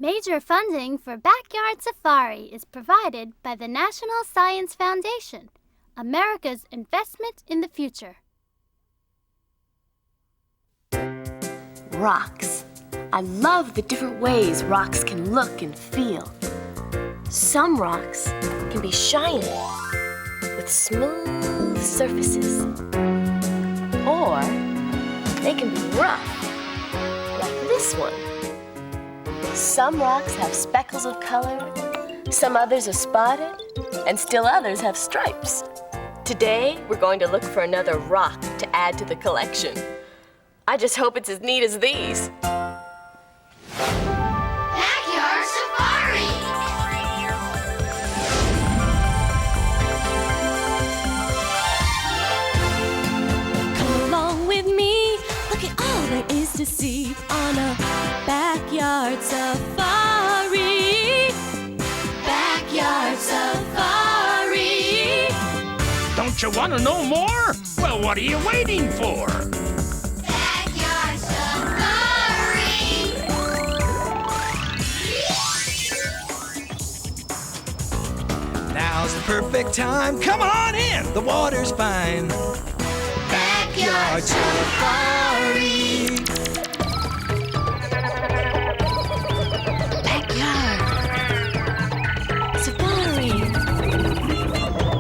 Major funding for Backyard Safari is provided by the National Science Foundation, America's investment in the future. Rocks. I love the different ways rocks can look and feel. Some rocks can be shiny with smooth surfaces. Or they can be rough, like this one. Some rocks have speckles of color, some others are spotted, and still others have stripes. Today, we're going to look for another rock to add to the collection. I just hope it's as neat as these. Backyard Safari! Come along with me, look at all there is to see on a backyard safari. Backyard safari. Don't you want to know more? Well, what are you waiting for? Backyard Safari! Now's the perfect time. Come on in. The water's fine. Backyard Safari. Backyard safari.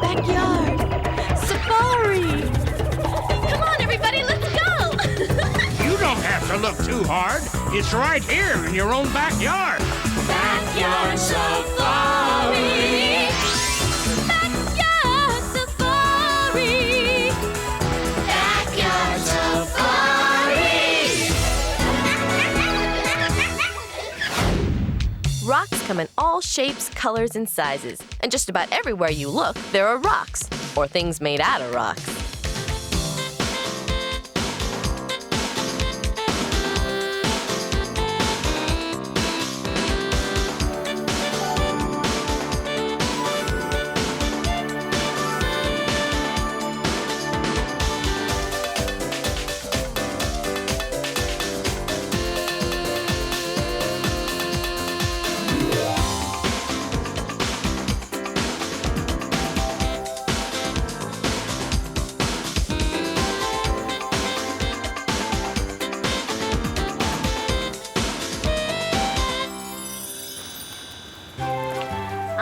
Backyard safari. Come on, everybody, let's go. You don't have to look too hard. It's right here in your own backyard. Backyard safari. Backyard safari. Backyard Safari! Rocks come in all shapes, colors, and sizes. And just about everywhere you look, there are rocks, or things made out of rocks.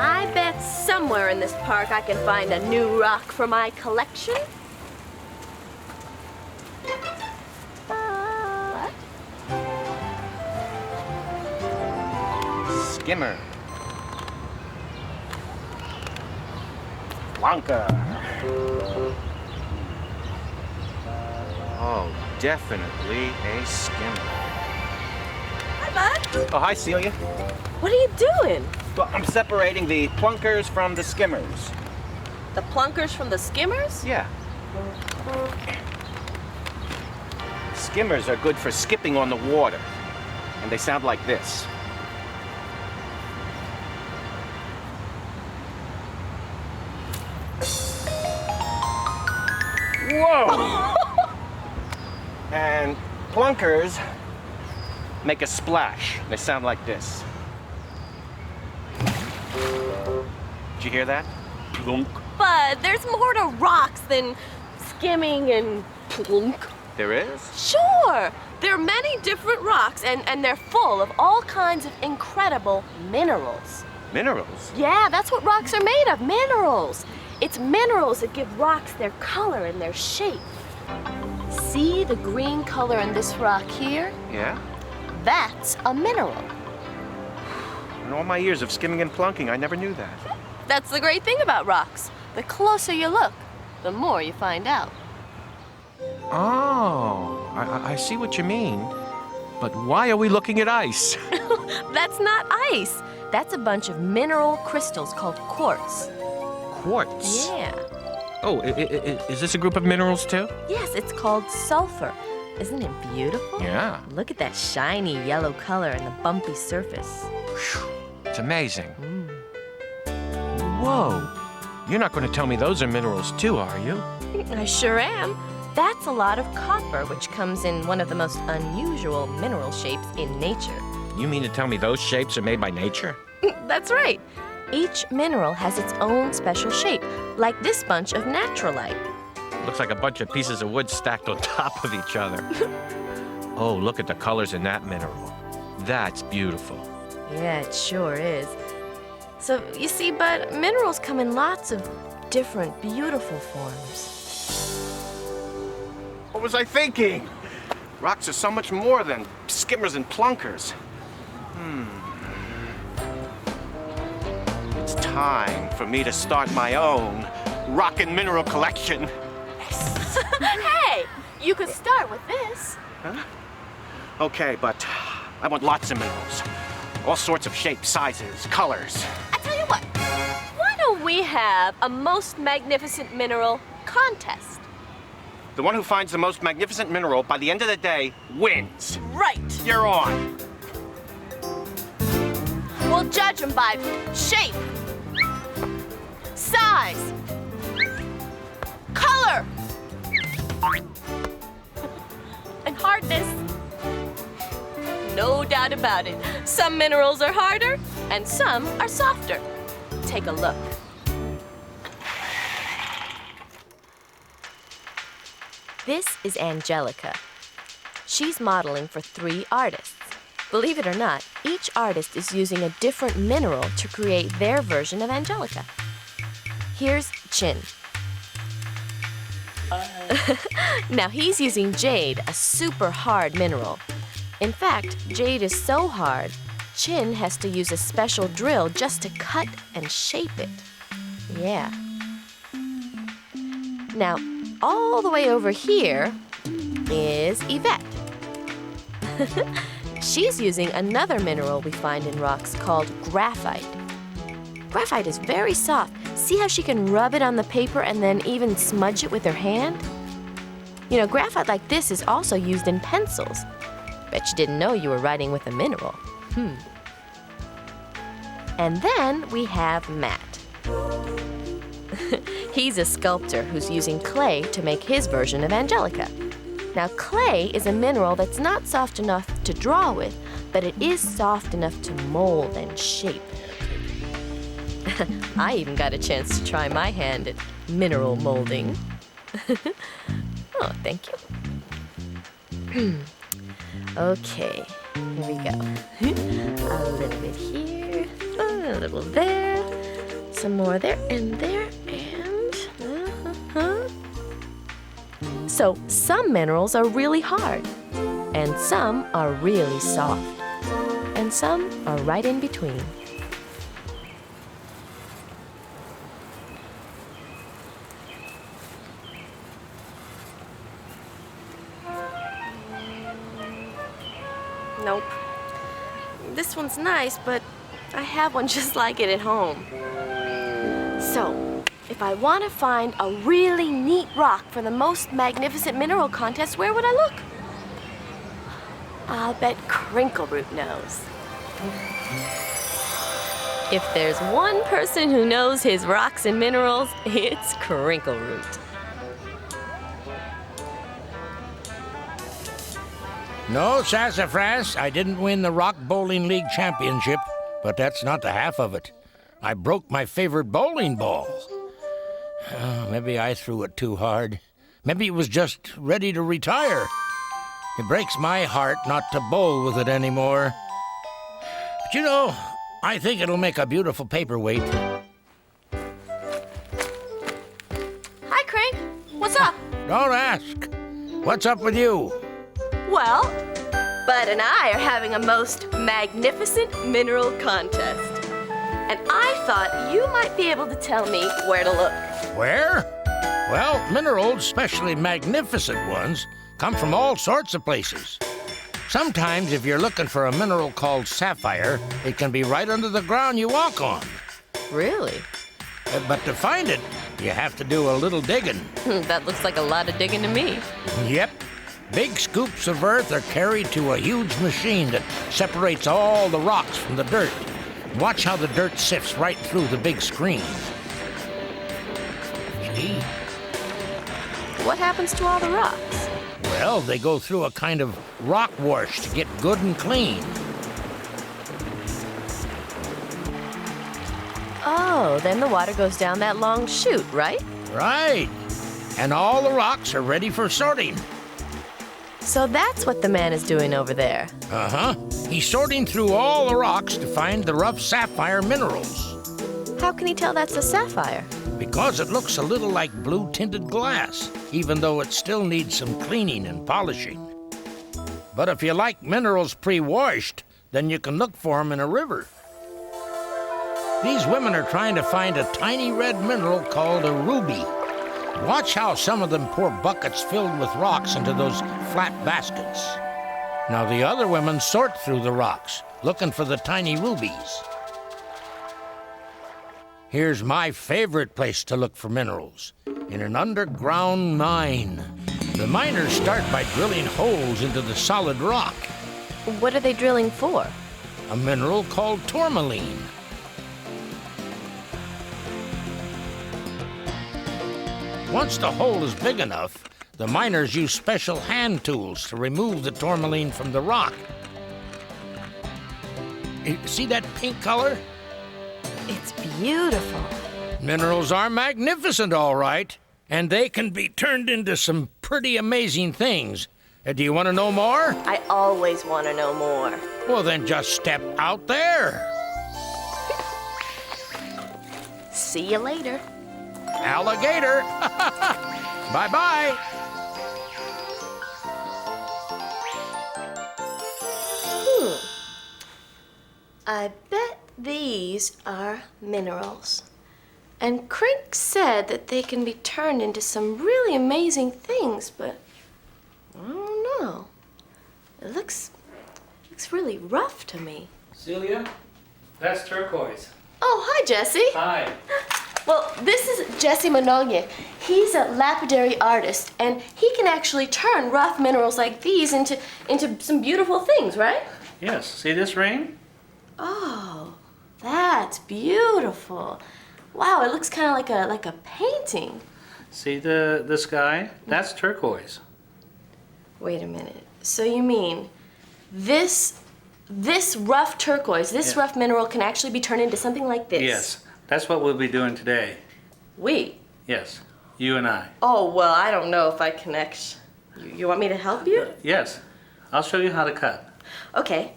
I bet somewhere in this park I can find a new rock for my collection. What? Skimmer. Blanca. Oh, definitely a skimmer. Hi, Bud. Oh, hi, Celia. What are you doing? Well, I'm separating the plunkers from the skimmers. The plunkers from the skimmers? Yeah. Skimmers are good for skipping on the water, and they sound like this. Whoa! And plunkers make a splash. They sound like this. Did you hear that? Plunk. Bud, there's more to rocks than skimming and plunk. There is? Sure! There are many different rocks, and they're full of all kinds of incredible minerals. Minerals? Yeah, that's what rocks are made of, minerals. It's minerals that give rocks their color and their shape. See the green color in this rock here? Yeah? That's a mineral. In all my years of skimming and plunking, I never knew that. That's the great thing about rocks. The closer you look, the more you find out. Oh, I see what you mean. But why are we looking at ice? That's not ice. That's a bunch of mineral crystals called quartz. Quartz? Yeah. Oh, is this a group of minerals too? Yes, it's called sulfur. Isn't it beautiful? Yeah. Look at that shiny yellow color and the bumpy surface. Whew, it's amazing. Whoa. You're not going to tell me those are minerals too, are you? I sure am. That's a lot of copper, which comes in one of the most unusual mineral shapes in nature. You mean to tell me those shapes are made by nature? That's right. Each mineral has its own special shape, like this bunch of naturalite. Looks like a bunch of pieces of wood stacked on top of each other. Oh, look at the colors in that mineral. That's beautiful. Yeah, it sure is. So, you see, Bud, minerals come in lots of different, beautiful forms. What was I thinking? Rocks are so much more than skimmers and plunkers. It's time for me to start my own rock and mineral collection. Hey, you could start with this. Huh? Okay, but I want lots of minerals. All sorts of shapes, sizes, colors. I tell you what, why don't we have a most magnificent mineral contest? The one who finds the most magnificent mineral by the end of the day wins. Right. You're on. We'll judge them by shape, size, color, and hardness. No doubt about it. Some minerals are harder and some are softer. Take a look. This is Angelica. She's modeling for 3 artists. Believe it or not, each artist is using a different mineral to create their version of Angelica. Here's Chin. Now he's using jade, a super hard mineral. In fact, jade is so hard, Chin has to use a special drill just to cut and shape it. Yeah. Now, all the way over here is Yvette. She's using another mineral we find in rocks called graphite. Graphite is very soft. See how she can rub it on the paper and then even smudge it with her hand? You know, graphite like this is also used in pencils. Bet you didn't know you were writing with a mineral. And then we have Matt. He's a sculptor who's using clay to make his version of Angelica. Now, clay is a mineral that's not soft enough to draw with, but it is soft enough to mold and shape. I even got a chance to try my hand at mineral molding. Oh, thank you. Okay, here we go. A little bit here, a little there, some more there and there, and... So, some minerals are really hard, and some are really soft, and some are right in between. Nope. This one's nice, but I have one just like it at home. So, if I want to find a really neat rock for the most magnificent mineral contest, where would I look? I'll bet Crinkleroot knows. If there's one person who knows his rocks and minerals, it's Crinkleroot. No, Sassafras, I didn't win the Rock Bowling League Championship, but that's not the half of it. I broke my favorite bowling ball. Maybe I threw it too hard. Maybe it was just ready to retire. It breaks my heart not to bowl with it anymore. But you know, I think it'll make a beautiful paperweight. Hi, Crank. What's up? Don't ask. What's up with you? Well, Bud and I are having a most magnificent mineral contest. And I thought you might be able to tell me where to look. Where? Well, minerals, especially magnificent ones, come from all sorts of places. Sometimes, if you're looking for a mineral called sapphire, it can be right under the ground you walk on. Really? But to find it, you have to do a little digging. That looks like a lot of digging to me. Yep. Big scoops of earth are carried to a huge machine that separates all the rocks from the dirt. Watch how the dirt sifts right through the big screen. See? What happens to all the rocks? Well, they go through a kind of rock wash to get good and clean. Oh, then the water goes down that long chute, right? Right. And all the rocks are ready for sorting. So that's what the man is doing over there. Uh-huh. He's sorting through all the rocks to find the rough sapphire minerals. How can he tell that's a sapphire? Because it looks a little like blue-tinted glass, even though it still needs some cleaning and polishing. But if you like minerals pre-washed, then you can look for them in a river. These women are trying to find a tiny red mineral called a ruby. Watch how some of them pour buckets filled with rocks into those flat baskets. Now the other women sort through the rocks, looking for the tiny rubies. Here's my favorite place to look for minerals, in an underground mine. The miners start by drilling holes into the solid rock. What are they drilling for? A mineral called tourmaline. Once the hole is big enough, the miners use special hand tools to remove the tourmaline from the rock. See that pink color? It's beautiful. Minerals are magnificent, all right, and they can be turned into some pretty amazing things. Do you want to know more? I always want to know more. Well, then just step out there. See you later. Alligator. Bye-bye. I bet these are minerals. And Crink said that they can be turned into some really amazing things, but I don't know. It looks really rough to me. Celia, that's turquoise. Oh, hi, Jesse. Hi. Well, this is Jesse Monogna. He's a lapidary artist, and he can actually turn rough minerals like these into some beautiful things, right? Yes, see this ring? Oh, that's beautiful. Wow, it looks kind of like a painting. See the sky? That's turquoise. Wait a minute. So you mean this rough turquoise, this rough mineral can actually be turned into something like this? Yes, that's what we'll be doing today. We? Yes, you and I. Oh, well, I don't know if I connect. You want me to help you? Yes, I'll show you how to cut. Okay,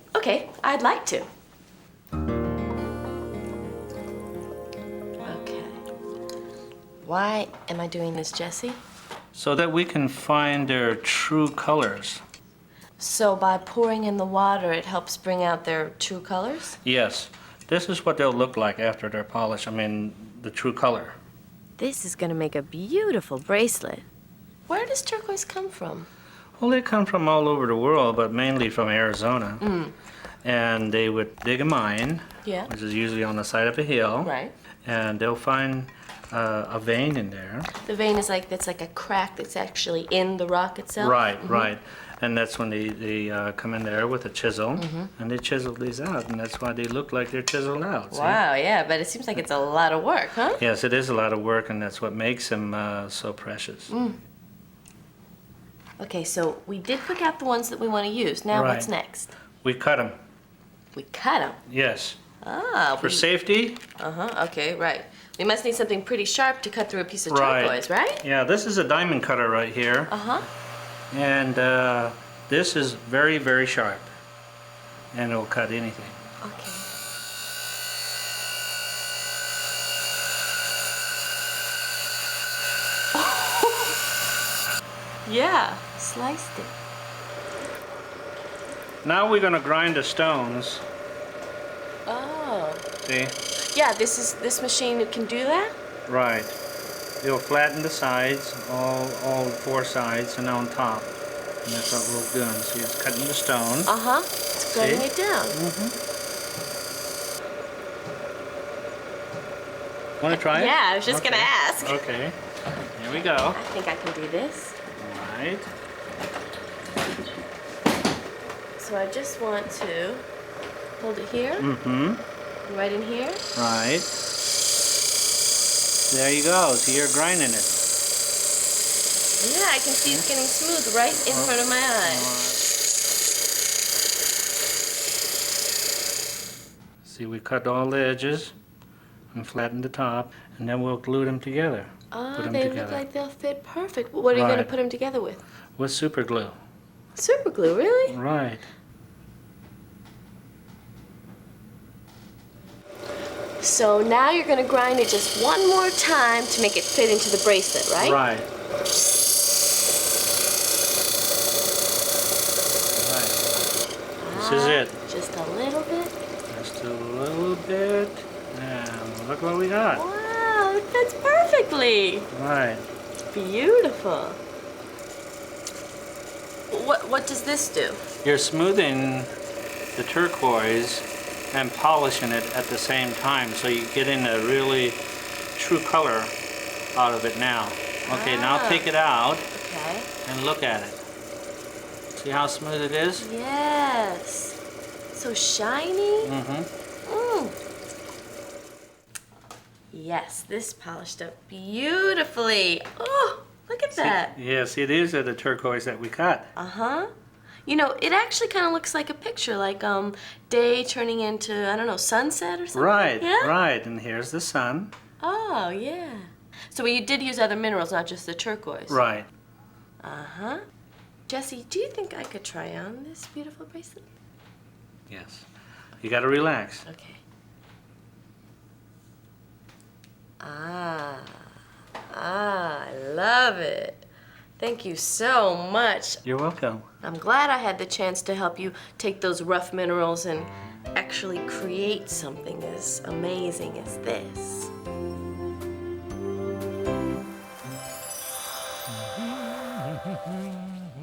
I'd like to. Okay. Why am I doing this, Jesse? So that we can find their true colors. So by pouring in the water, it helps bring out their true colors? Yes, this is what they'll look like after they're polished. I mean, the true color. This is gonna make a beautiful bracelet. Where does turquoise come from? Well, they come from all over the world, but mainly from Arizona. And they would dig a mine, Yeah. which is usually on the side of a hill. Right. And they'll find a vein in there. The vein is that's like a crack that's actually in the rock itself? Right, right. And that's when they come in there with a chisel, and they chisel these out, and that's why they look like they're chiseled out. See? Wow, yeah, but it seems like it's a lot of work, huh? Yes, it is a lot of work, and that's what makes them so precious. Okay, so we did pick out the ones that we want to use. Now Right. what's next? We cut them, We cut them. yes. Ah, For safety, okay, right. We must need something pretty sharp to cut through a piece of Right. turquoise, right? yeah, this is a diamond cutter right here. And this is very, very sharp, and it'll cut anything. Okay. Yeah, sliced it. Now we're gonna grind the stones. Oh. See? Yeah, this machine can do that? Right. It'll flatten the sides, all four sides, and on top. And that's what we're doing. See, it's cutting the stone. It's grinding See? it down. Want to try it? Yeah, I was just gonna ask. Okay. Here we go. I think I can do this. Right. So I just want to hold it here, right in here. Right. There you go. So you're grinding it. Yeah, I can see it's getting smooth right in front of my eyes. See, we cut all the edges and flatten the top, and then we'll glue them together. Oh, Put 'em they together. look like they'll fit perfect. What are you going to Right. put them together with? With super glue. Super glue, really? Right. So now you're going to grind it just one more time to make it fit into the bracelet, right? Right. This is it. Just a little bit. Just a little bit. And look what we got. Wow, it fits perfectly. Right. Beautiful. What does this do? You're smoothing the turquoise and polishing it at the same time, so you get in a really true color out of it now. Okay, now take it out Okay. and look at it. See how smooth it is? Yes. So shiny. Mm-hmm. Mm. Yes, this polished up beautifully. Oh, look at that. Yes, it is the turquoise that we cut. Uh-huh. You know, it actually kind of looks like a picture, like day turning into, I don't know, sunset or something. Right, Yeah? right. And here's the sun. Oh, yeah. So you did use other minerals, not just the turquoise. Right. Uh-huh. Jesse, do you think I could try on this beautiful bracelet? Yes. You gotta relax. Okay. Ah, I love it. Thank you so much. You're welcome. I'm glad I had the chance to help you take those rough minerals and actually create something as amazing as this.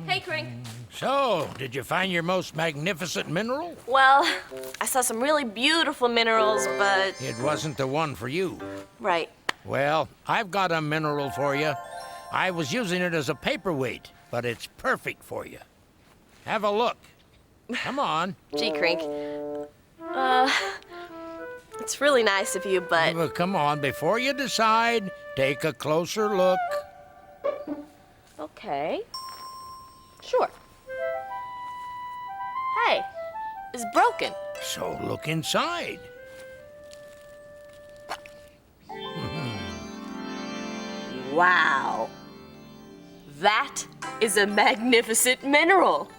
Hey, Crink. So, did you find your most magnificent mineral? Well, I saw some really beautiful minerals, but... It wasn't the one for you. Right. Well, I've got a mineral for you. I was using it as a paperweight, but it's perfect for you. Have a look. Come on. Gee, Crink. It's really nice of you, but... Well, come on, before you decide, take a closer look. Okay. Sure. Hey, it's broken. So look inside. Wow. That is a magnificent mineral.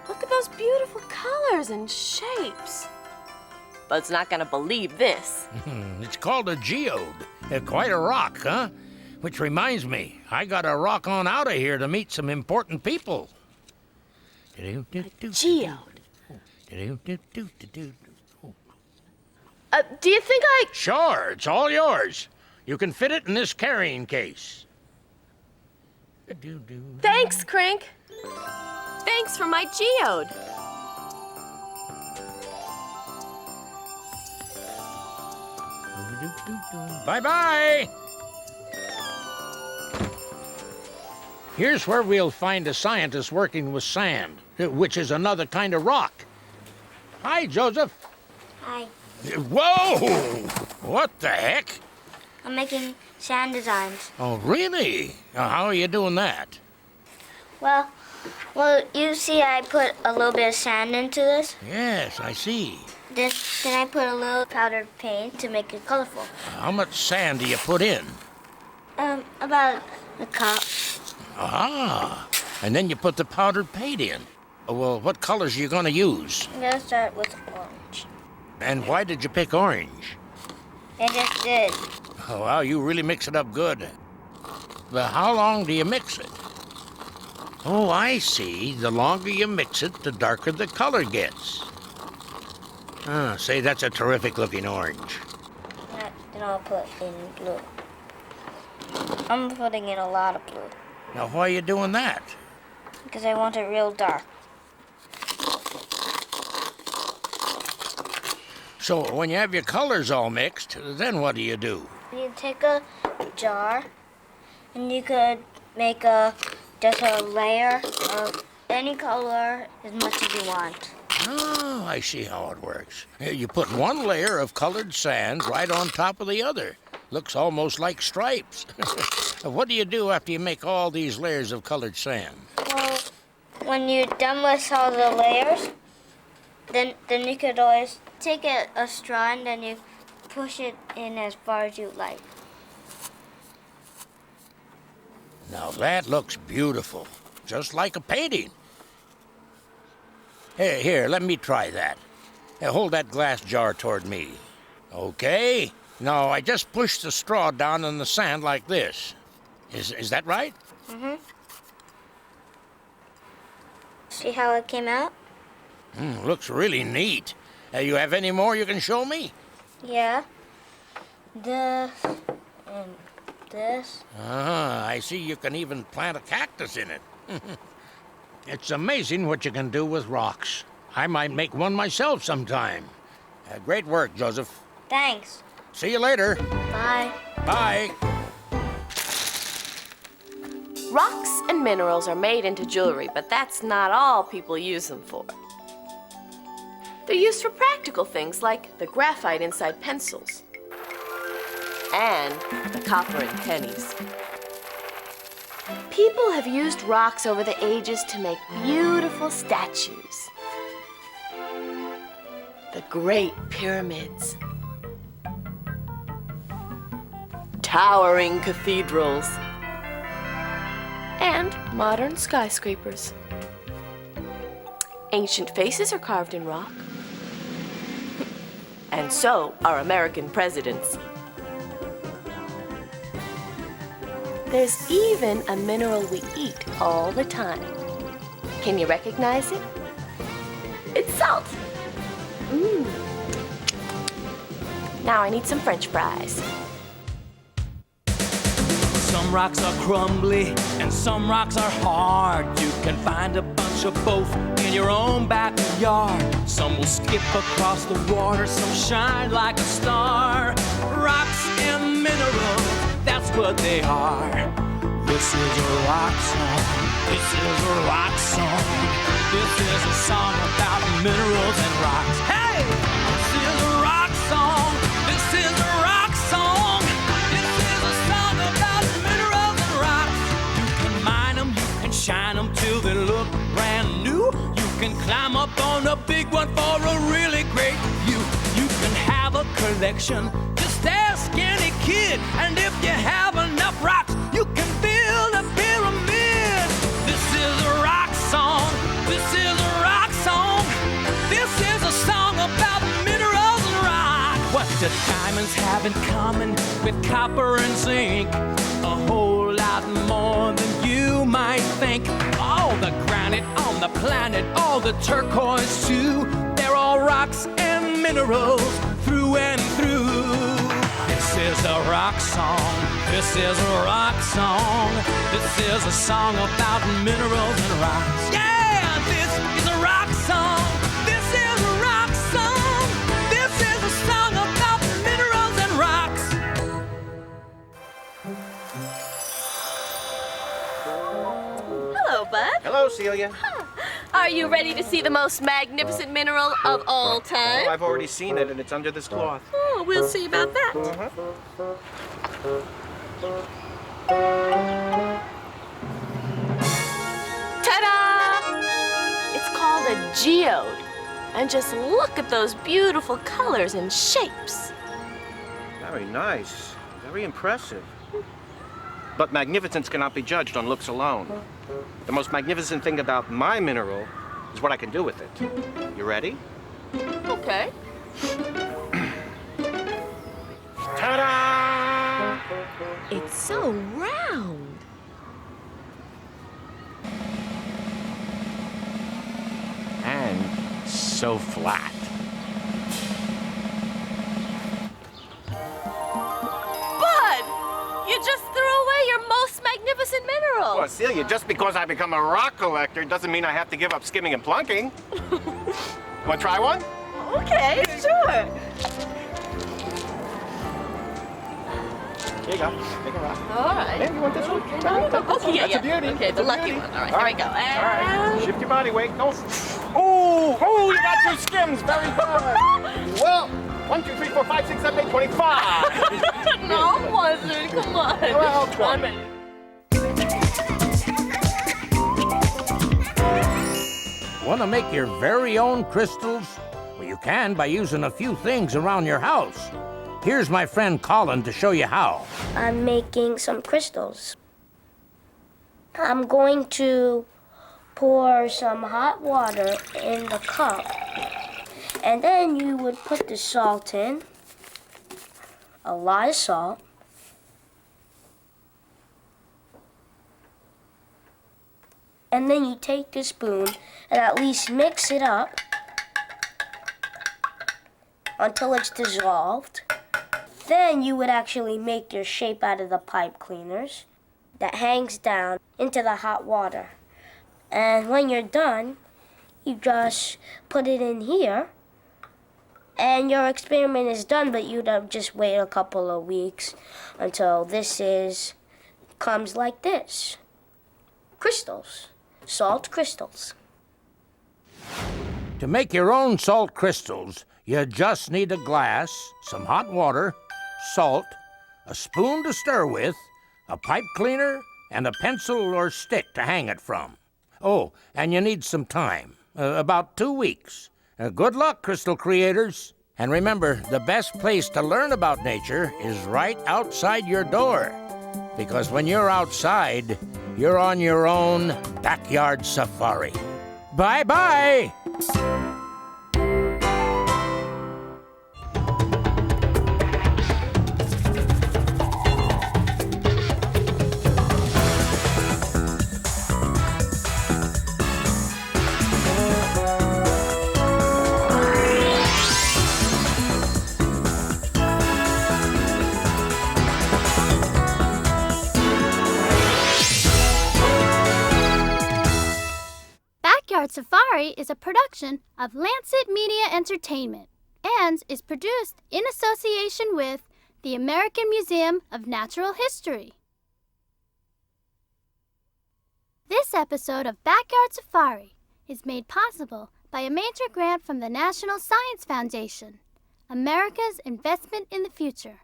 Look at those beautiful colors and shapes. Bud's not gonna believe this. It's called a geode. Quite a rock, huh? Which reminds me, I gotta rock on out of here to meet some important people. Geode. Do you think I... Sure, it's all yours. You can fit it in this carrying case. Thanks, Crink. Thanks for my geode. Bye-bye. Here's where we'll find a scientist working with sand, which is another kind of rock. Hi, Joseph. Hi. Whoa! What the heck? I'm making sand designs. Oh, really? How are you doing that? Well, you see I put a little bit of sand into this. Yes, I see. Then I put a little powdered paint to make it colorful. How much sand do you put in? About a cup. Ah, and then you put the powdered paint in. Well, what colors are you going to use? I'm gonna start with orange. And why did you pick orange? I just did. Oh, wow, you really mix it up good. But how long do you mix it? Oh, I see. The longer you mix it, the darker the color gets. Say, that's a terrific-looking orange. Then I'll put in blue. I'm putting in a lot of blue Now, why are you doing that? because I want it real dark. So, when you have your colors all mixed, then what do? You take a jar, and you could make just a layer of any color as much as you want. Oh, I see how it works. You put one layer of colored sand right on top of the other. Looks almost like stripes. What do you do after you make all these layers of colored sand? Well, when you're done with all the layers, then you could always take a straw and then you push it in as far as you like. Now that looks beautiful, just like a painting. Here, let me try that. Hold that glass jar toward me. Okay. Now I just push the straw down in the sand like this. Is that right? Mm-hmm. See how it came out? Looks really neat. You have any more you can show me? Yeah. This and this. I see you can even plant a cactus in it. It's amazing what you can do with rocks. I might make one myself sometime. Great work, Joseph. Thanks. See you later. Bye. Bye. Rocks and minerals are made into jewelry, but that's not all people use them for. They're used for practical things like the graphite inside pencils and the copper in pennies. People have used rocks over the ages to make beautiful statues. The Great Pyramids, towering cathedrals, and modern skyscrapers. Ancient faces are carved in rock. And so are American presidents. There's even a mineral we eat all the time. Can you recognize it? It's salt. Now I need some French fries. Some rocks are crumbly and some rocks are hard. You can find a bunch of both in your own backyard. Some will skip across the water, some shine like a star. Rocks and minerals, that's what they are. This is a rock song. This is a rock song. This is a song about minerals and rocks. Hey! This is a rock song. This is a rock song. This is a song about minerals and rocks. You can mine them, you can shine them till they look brand new. You can climb up on a big one for a really great view. You can have a collection, just ask any kid. And if you have enough rocks, you can build a pyramid. This is a rock song. This is a rock song. This is a song about minerals and rock. What do diamonds have in common with copper and zinc? A whole lot more than you might think. All the granite on the planet, all the turquoise too, they're all rocks and minerals through and through. This is a rock song. This is a rock song. This is a song about minerals and rocks. Yeah, this is a rock song. This is a rock song. This is a song about minerals and rocks. Hello, Bud. Hello, Celia. Are you ready to see the most magnificent mineral of all time? Oh, I've already seen it, and it's under this cloth. Oh, we'll see about that. Ta-da! It's called a geode. And just look at those beautiful colors and shapes. Very nice. Very impressive. But magnificence cannot be judged on looks alone. The most magnificent thing about my mineral is what I can do with it. You ready? Okay. Ta-da! It's so round. And so flat. Bud! You just threw away your most magnificent mineral. Well, Celia, just because I become a rock collector doesn't mean I have to give up skimming and plunking. Want to try one? Okay, sure. Here you go. Take a rock. All right. Hey, you want this one? Okay, yeah, That's a beauty. Okay, the That's a lucky beauty. one. All right, All here we go. All right. Shift your body weight. Go. Oh, you got 2 skims. Very good. Well, 1, 2, 3, 4, 5, 6, 7, 8, 25. No, it wasn't. Come on. Well, 20. Want to make your very own crystals? Well, you can by using a few things around your house. Here's my friend Colin to show you how. I'm making some crystals. I'm going to pour some hot water in the cup, and then you would put the salt in, a lot of salt. And then you take the spoon and at least mix it up until it's dissolved. Then you would actually make your shape out of the pipe cleaners that hangs down into the hot water. And when you're done, you just put it in here and your experiment is done, but you'd have just wait a couple of weeks until comes like this. Crystals, salt crystals. To make your own salt crystals, you just need a glass, some hot water, salt, a spoon to stir with, a pipe cleaner, and a pencil or stick to hang it from. Oh, and you need some time, about 2 weeks. Good luck, crystal creators. And remember, the best place to learn about nature is right outside your door. Because when you're outside, you're on your own backyard safari. Bye-bye! Backyard Safari is a production of Lancet Media Entertainment and is produced in association with the American Museum of Natural History. This episode of Backyard Safari is made possible by a major grant from the National Science Foundation, America's investment in the future.